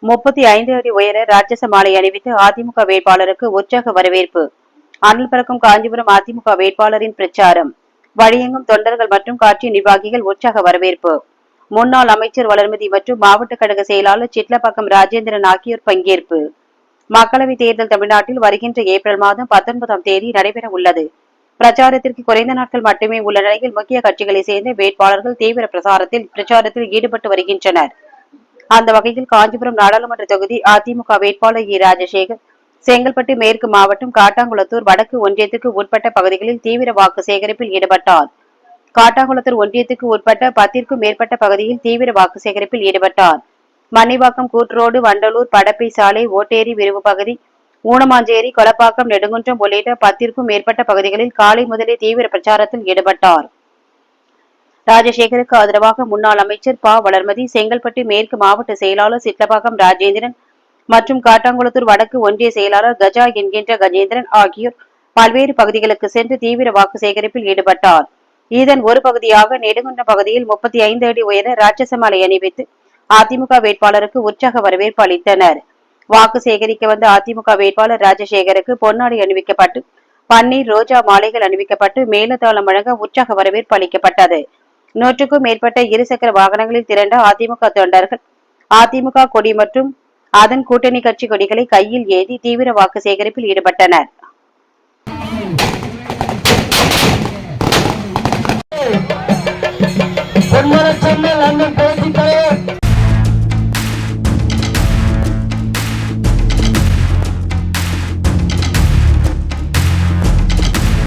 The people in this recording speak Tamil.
35 அடி உயர ராட்சச மாலை அணிவித்து அதிமுக வேட்பாளருக்கு உற்சாக வரவேற்பு. அனல் பறக்கும் காஞ்சிபுரம் அதிமுக வேட்பாளரின் பிரச்சாரம். வழியெங்கும் தொண்டர்கள் மற்றும் கட்சி நிர்வாகிகள் உற்சாக வரவேற்பு. முன்னாள் அமைச்சர் வளர்மதி மற்றும் மாவட்ட கழக செயலாளர் சிட்லப்பாக்கம் ராஜேந்திரன் ஆகியோர் பங்கேற்பு. மக்களவைத் தேர்தல் தமிழ்நாட்டில் வருகின்ற ஏப்ரல் மாதம் 19ஆம் தேதி நடைபெற உள்ளது. பிரச்சாரத்திற்கு குறைந்த நாட்கள் மட்டுமே உள்ள நிலையில் முக்கிய கட்சிகளை சேர்ந்த வேட்பாளர்கள் தீவிர பிரச்சாரத்தில் ஈடுபட்டு வருகின்றனர். அந்த வகையில் காஞ்சிபுரம் நாடாளுமன்ற தொகுதி அதிமுக வேட்பாளர் ராஜசேகர் செங்கல்பட்டு மேற்கு மாவட்டம் காட்டாங்குளத்தூர் வடக்கு ஒன்றியத்துக்கு உட்பட்ட பகுதிகளில் தீவிர வாக்கு சேகரிப்பில் ஈடுபட்டார். காட்டாங்குளத்தூர் ஒன்றியத்துக்கு உட்பட்ட 10க்கும் மேற்பட்ட பகுதியில் தீவிர வாக்கு சேகரிப்பில் ஈடுபட்டார். மன்னிவாக்கம் கூட்ரோடு வண்டலூர் படப்பை சாலை ஓட்டேரி விரிவு பகுதி ஊனமாஞ்சேரி கொலப்பாக்கம் நெடுங்குன்றம் உள்ளிட்ட 10க்கும் மேற்பட்ட பகுதிகளில் காலை முதலே தீவிர பிரச்சாரத்தில் ஈடுபட்டார். ராஜசேகருக்கு ஆதரவாக முன்னாள் அமைச்சர் ப வளர்மதி, செங்கல்பட்டு மேற்கு மாவட்ட செயலாளர் சிட்லப்பாக்கம் ராஜேந்திரன் மற்றும் காட்டாங்குளத்தூர் வடக்கு ஒன்றிய செயலாளர் கஜா என்கின்ற கஜேந்திரன் ஆகியோர் பல்வேறு பகுதிகளுக்கு சென்று தீவிர வாக்கு சேகரிப்பில் ஈடுபட்டார். இதன் ஒரு பகுதியாக நெடுங்குன்றம் பகுதியில் 35 அடி உயர ராட்சச மாலை அணிவித்து அதிமுக வேட்பாளருக்கு உற்சாக வரவேற்பு அளித்தனர். வாக்கு சேகரிக்க வந்த அதிமுக வேட்பாளர் ராஜசேகருக்கு பொன்னாடை அணிவிக்கப்பட்டு பன்னீர் ரோஜா மாலைகள் அணிவிக்கப்பட்டு மேலதாளம் வழங்க உற்சாக வரவேற்பு அளிக்கப்பட்டது. 100க்கும் மேற்பட்ட இருசக்கர வாகனங்களில் திரண்ட அதிமுக தொண்டர்கள் அதிமுக கொடி மற்றும் அதன் கூட்டணி கட்சி கொடிகளை கையில் ஏந்தி தீவிர வாக்கு சேகரிப்பில் ஈடுபட்டனர். பொன்மன சென்னல் அண்ணன் பேசிக்கிறேன்.